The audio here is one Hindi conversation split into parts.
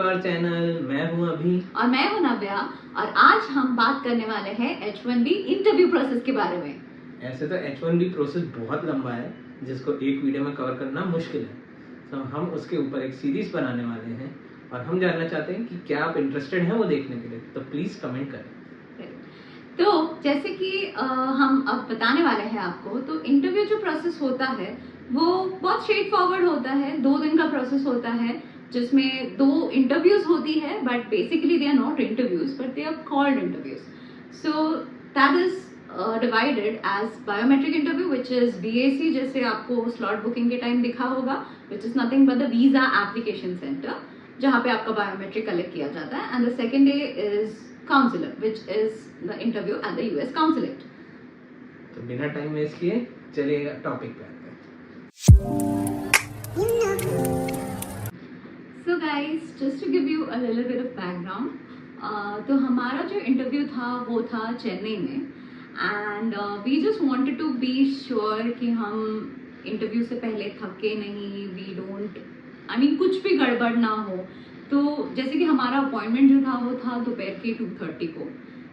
Our channel. मैं हूं अभी और मैं हूं नव्या और आज हम बात करने वाले हैं H1B इंटरव्यू प्रोसेस के बारे में। ऐसे तो H1B प्रोसेस बहुत लंबा है जिसको एक वीडियो में कवर करना मुश्किल है, तो हम उसके ऊपर एक सीरीज बनाने वाले हैं और हम जानना चाहते हैं कि क्या आप इंटरेस्टेड हैं वो देखने के लिए, तो प्लीज़ कमेंट करें। तो जैसे कि हम अब बताने वाले हैं आपको, तो इंटरव्यू जो प्रोसेस होता है वो बहुत स्ट्रेट फॉरवर्ड होता है। 2 दिन का प्रोसेस होता है जिसमें 2 इंटरव्यूज होती है, but basically they are not interviews but they are called interviews. So that is divided as biometric interview which is BAC, जैसे आपको स्लॉट बुकिंग के टाइम दिखा होगा, which is nothing but the visa application centre, जहाँ पे आपका बायोमेट्रिक कलेक्ट किया जाता है। And the second day is counsellor which is the interview at the US consulate. तो बिना टाइम वेस्ट किए चलिए टॉपिक पे आते हैं। So guys, just to give you a little bit of background, तो हमारा जो इंटरव्यू था वो था चेन्नई में, and we just wanted to be sure कि हम इंटरव्यू से पहले थके नहीं, वी डोंट आई मीन कुछ भी गड़बड़ ना हो। तो जैसे कि हमारा अपॉइंटमेंट जो था वो था दोपहर के 2:30 को,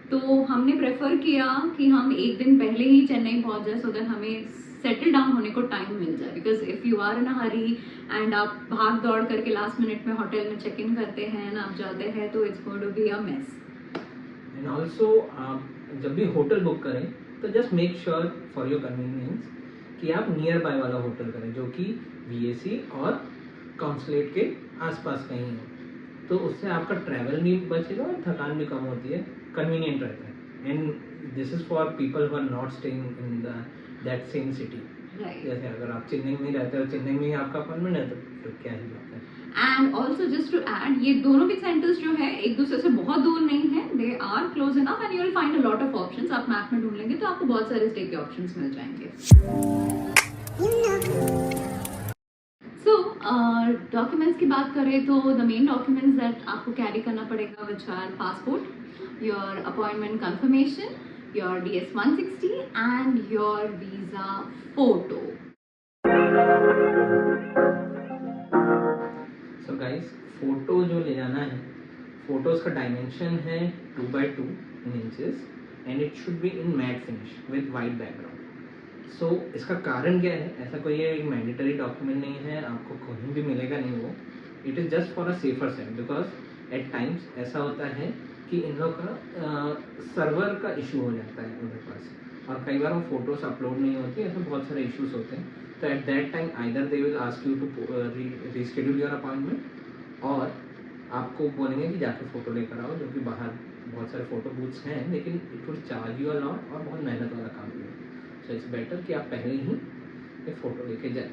तो हमने प्रेफर किया कि हम एक दिन पहले ही चेन्नई पहुंच जाए सो दैट हमें सेटल डाउन होने को टाइम मिल जाए। Because if you are in a hurry and आप भाग दौड़ करके लास्ट मिनट में होटल में चेक इन करते हैं ना, आप जाते हैं, तो it's going to be a mess. And also आप जब भी होटल बुक करें तो just make sure for your convenience कि आप नियर बाय वाला होटल करें जो कि BAC और काउंसलेट के आसपास कहीं हो, तो उससे आपका ट्रैवल भी बचेगा और थकान भी कम होती है, कन्वीनियंट रहता है। And this is for people who are not staying in that same city. जैसे अगर आप चेन्नई में रहते हो, चेन्नई में ही आपका अपॉइंटमेंट है, तो क्या ही बात है। And also just to add, ये दोनों भी सेंटर्स जो है एक दूसरे से बहुत दूर नहीं है, they are close enough and you will find a lot of options. आप मैप में ढूंढ लेंगे तो आपको बहुत सारे स्टे के ऑप्शंस मिल जाएंगे। सो डॉक्यूमेंट्स की बात करें तो द मेन डॉक्यूमेंट्स दैट आपको कैरी करना पड़ेगा which are passport, your appointment confirmation, your DS-160 and your visa photo. So guys, photo जो ले जाना है, फोटोज का डायमेंशन है 2x2 inches and it should be in matte finish with white background. So इसका कारण क्या है, ऐसा कोई एक मैंडेटरी डॉक्यूमेंट नहीं है, आपको कहीं भी मिलेगा नहीं वो। It is just for a safer side, because at times ऐसा होता है कि इन लोग का सर्वर का इशू हो जाता है उनके पास, और कई बार वो फोटोज अपलोड नहीं होती, ऐसे बहुत सारे इश्यूज होते हैं। तो at that time either they will ask you to reschedule your appointment, और आपको बोलेंगे कि जाके फ़ोटो लेकर आओ, जो कि बाहर बहुत सारे फ़ोटो बूथ्स हैं, लेकिन it will charge you a lot और बहुत मेहनत वाला काम भी है। सो इट्स बेटर कि आप पहले ही एक फ़ोटो लेके जाएं।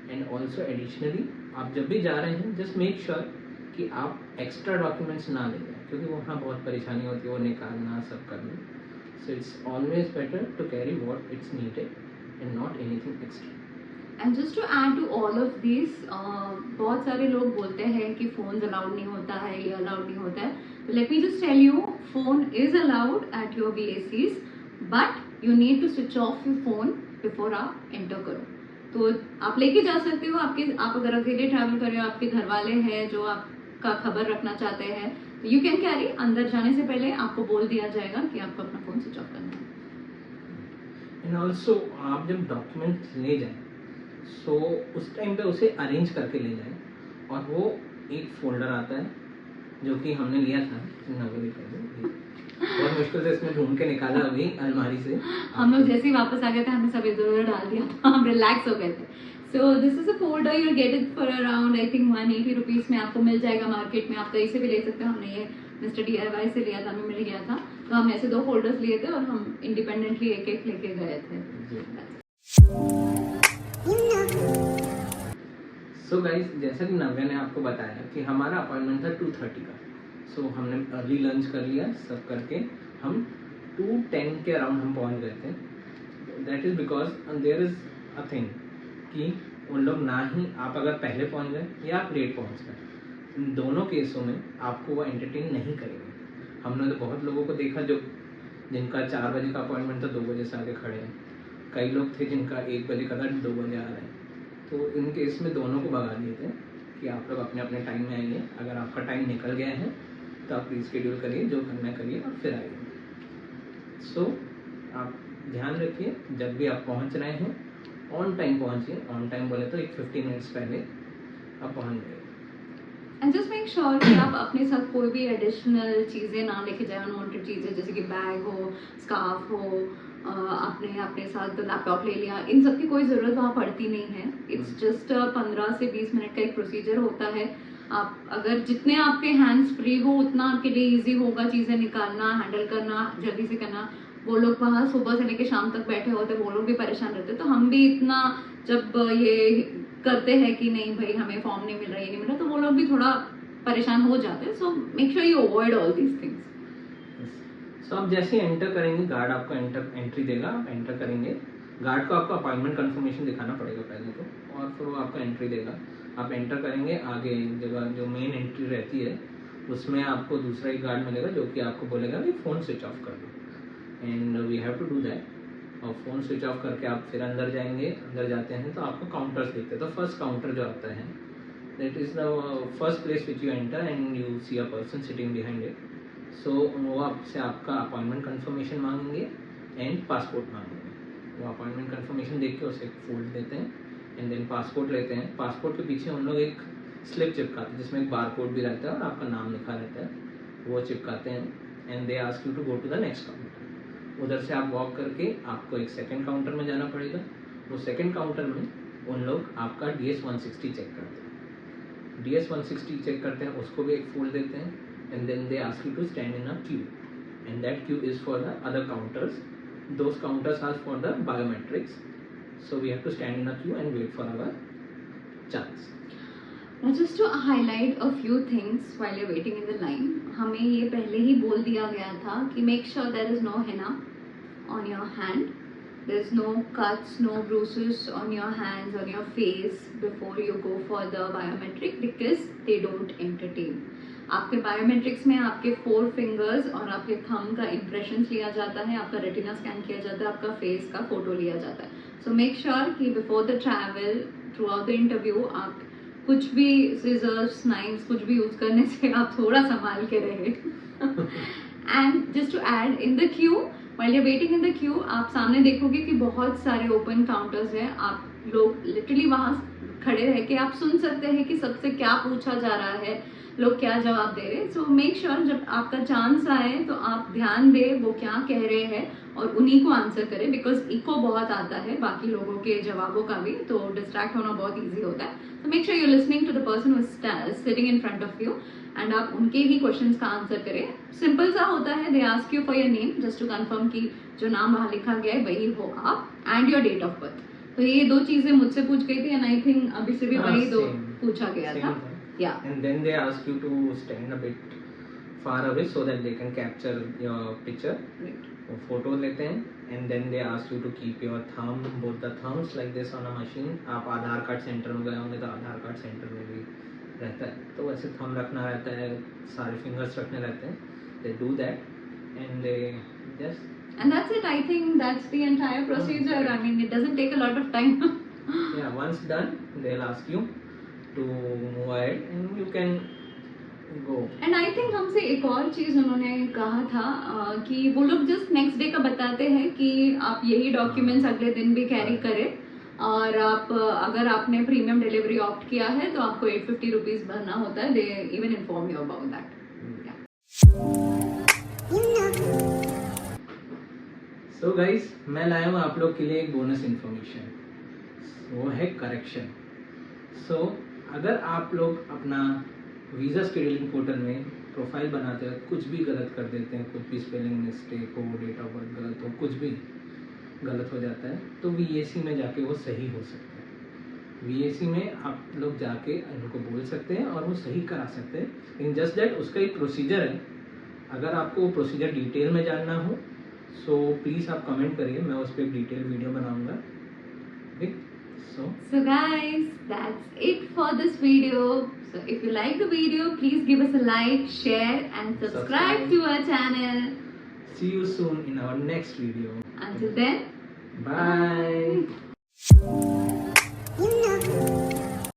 एंड ऑल्सो एडिशनली आप जब भी जा रहे हैं जस्ट मेक श्योर कि आप एक्स्ट्रा डॉक्यूमेंट्स ना ले जाएं, क्योंकि वहाँ बहुत परेशानी होती है वो निकालना सब करना। So it's always better to carry what it's needed and not anything extra. And just to add to all of this, बहुत सारे लोग बोलते हैं कि फ़ोन अलाउड नहीं होता है, ये अलाउड नहीं होता है। तो let me just tell you, phone is allowed at your BACs, but you need to switch off your phone before आप एंटर करो। तो आप लेके जा सकते हो, आप अगर अकेले ट्रैवल कर रहे हो, आपके घर वाले हैं जो आपका खबर रखना चाहते हैं, तो यू कैन कैरी। अंदर जाने से पहले आपको बोल दिया जाएगा कि आपको अपना फ़ोन स्विच ऑफ करना है। एंड ऑल्सो आप जब डॉक्यूमेंट्स ले जाएं, सो उस टाइम पे उसे अरेंज करके ले जाएं, और वो एक फोल्डर आता है जो कि हमने लिया था, बहुत मुश्किल से इसमें ढूंढ के निकाला अभी अलमारी से। हम लोग जैसे ही वापस आ गए थे, हमने सब इधर उधर डाल दिया, हम रिलैक्स हो गए थे। So this is a folder, you get it for around I think 180 rupees में आपको मिल जाएगा मार्केट में। आप कहीं से भी ले सकते हो, हमने ये मिस्टर DIY से लिया था, हमें मिल गया था। तो हमने ऐसे 2 फोल्डर्स लिए थे और हम इंडिपेंडेंटली एक एक लेके गए थे। सो गाइस, जैसा कि नव्या ने आपको बताया कि हमारा अपॉइंटमेंट था 2:30 का। सो हमने अर्ली लंच कर लिया, सब करके हम 2:10 के अराउंड हम पहुंच गए थे। That is because there is a thing कि उन लोग ना ही आप अगर पहले पहुंच गए या आप लेट पहुंच गए, इन दोनों केसों में आपको वो एंटरटेन नहीं करेंगे। हमने तो बहुत लोगों को देखा जो जिनका 4 बजे का अपॉइंटमेंट था 2 बजे से आगे खड़े हैं। कई लोग थे जिनका 1 बजे का था 2 बजे आ रहे हैं। तो इन केस में दोनों को भगा दिए थे कि आप लोग अपने अपने टाइम में आइए। अगर आपका टाइम निकल गया है तो आप रीस्केड्यूल करिए, जो करना है करिए और फिर आइए। सो आप ध्यान रखिए, जब भी आप पहुंच रहे हैं ऑन टाइम पहुंचिए। ऑन टाइम बोले तो एक 15 मिनट्स पहले आप पहुंच गए। एंड जस्ट मेक श्योर कि आप अपने साथ कोई भी एडिशनल चीज़ें ना लेके जाए, अनवांटेड चीज़ें जैसे कि बैग हो, स्कार्फ हो, आपने अपने साथ लैपटॉप ले लिया, इन सब की कोई ज़रूरत वहाँ पड़ती नहीं है। इट्स जस्ट 15 से 20 मिनट का एक प्रोसीजर होता है। आप अगर जितने आपके हैंड्स फ्री हो उतना आपके लिए ईजी होगा चीज़ें निकालना, हैंडल करना, जल्दी से करना। वो लोग वहाँ सुबह से लेकर शाम तक बैठे होते, वो लोग भी परेशान रहते, तो हम भी इतना जब ये करते हैं कि नहीं भाई हमें फॉर्म नहीं मिल रहा, ये नहीं मिल रहा, तो वो लोग भी थोड़ा परेशान हो जाते हैं। So make sure you avoid all these things. So आप जैसे एंटर करेंगे, गार्ड आपको एंट्री देगा, आप एंटर करेंगे। गार्ड को आपको अपॉइंटमेंट कंफर्मेशन दिखाना पड़ेगा पहले तो, और फिर वो आपको एंट्री देगा। आप एंटर करेंगे, आगे जगह जो मेन एंट्री रहती है उसमें आपको दूसरा एक गार्ड मिलेगा जो कि आपको बोलेगा कि फ़ोन स्विच ऑफ कर दो, and we have to do that. और फ़ोन स्विच ऑफ करके आप फिर अंदर जाएंगे। अंदर जाते हैं तो आपको काउंटर्स दिखते हैं। तो फर्स्ट काउंटर जो आता है, that is the first place which you enter and you see a person sitting behind it. So वो आपसे आपका अपॉइंटमेंट कंफर्मेशन मांगेंगे एंड पासपोर्ट मांगेंगे। वो अपॉइंटमेंट कंफर्मेशन देख के उसे फोल्ड देते हैं एंड देन पासपोर्ट लेते हैं। पासपोर्ट के पीछे उन लोग एक स्लिप चिपकाते हैं जिसमें एक बारकोड भी रहता है और आपका नाम लिखा रहता है, वो चिपकाते हैं and they ask you to go to the next counter. उधर से आप वॉक करके आपको एक सेकंड काउंटर में जाना पड़ेगा। वो सेकंड काउंटर में उन लोग आपका DS-160 चेक करते हैं। DS-160 चेक करते हैं, उसको भी एक फोल्ड देते हैं and then they ask you to stand in a queue and that queue is for the other counters. Those counters are for the biometrics, so we have to stand in a queue and wait for our chance. Now just to highlight a few things while you're waiting in the line, हमें ये पहले ही बोल दिया गया था कि make sure there is no henna on your hand, there's no cuts, no bruises on your hands, on your face before you go for the biometric because they don't entertain. आपके बायोमेट्रिक्स में आपके 4 फिंगर्स और आपके थंब का इम्प्रेशन लिया जाता है, आपका रेटिना स्कैन किया जाता है, आपका फेस का फोटो लिया जाता है। सो मेक श्योर कि before the travel, through out the interview, आप कुछ भी सीजर्स, नाइफ्स कुछ भी यूज करने से आप थोड़ा संभाल के रहे। And just to add, in the queue, while you waiting in the queue, आप सामने देखोगे कि बहुत सारे ओपन काउंटर्स हैं। आप लोग लिटरली वहाँ खड़े रह के आप सुन सकते हैं कि सबसे क्या पूछा जा रहा है, लोग क्या जवाब दे रहे हैं। सो मेक श्योर जब आपका चांस आए तो आप ध्यान दें वो क्या कह रहे हैं और उन्हीं को आंसर करें, बिकॉज इको बहुत आता है बाकी लोगों के जवाबों का भी, तो डिस्ट्रैक्ट होना बहुत ईजी होता है। तो make sure you listening to the person who is sitting in front of you and आप उनके ही क्वेश्चंस का आंसर करें। सिंपल सा होता है, they ask you for your name just to confirm कि जो नाम वहाँ लिखा गया है वही हो आप, and your date of birth. तो ये 2 चीजें मुझसे पूछ गई थी एंड आई थिंक अभी से भी वही 2 पूछा गया था। Yeah. And then they ask you to stand a bit far away so that they can capture your picture. Right. वो फोटो लेते हैं and then they ask you to keep your thumb, both the thumbs like this on a machine. आप आधार कार्ड सेंटर में गए होंगे तो आधार कार्ड सेंटर में भी रहता है, तो वैसे थंब रखना रहता है, सारे फिंगर्स रखने रहते हैं। They do that and they just. And that's it. I think that's the entire procedure. I mean, it doesn't take a lot of time. Yeah, once done, they'll ask you to move ahead and you can go. And I think हमसे एक और चीज़ उन्होंने कहा था कि वो लोग जस्ट नेक्स्ट डे का बताते हैं कि आप यही डॉक्यूमेंट्स अगले दिन भी कैरी करें, और आप अगर आपने प्रीमियम डिलीवरी ऑप्ट किया है तो आपको 850 रुपीज़ भरना होता है। They even inform you about that. So guys, मैं लाया हूँ आप लोग के लिए एक बोनस इन्फॉर्मेशन, वो है करेक्शन। सो अगर आप लोग अपना वीज़ा शेड्यूलिंग पोर्टल में प्रोफाइल बनाते हैं, कुछ भी गलत कर देते हैं, कुछ भी स्पेलिंग मिस्टेक हो, डेट ऑफ बर्थ गलत हो, कुछ भी गलत हो जाता है, तो VAC में जाके वो सही हो सकता है। VAC में आप लोग जाके इनको बोल सकते हैं और वो सही करा सकते हैं। लेकिन जस्ट दैट उसका एक प्रोसीजर है। अगर आपको वो प्रोसीजर डिटेल में जानना हो सो प्लीज़ आप कमेंट करिए, मैं उस पर एक डिटेल वीडियो बनाऊँगा। Okay, So guys, that's it for this video. So if you like the video, please give us a like, share and subscribe to our channel. See you soon in our next video. Until then, bye.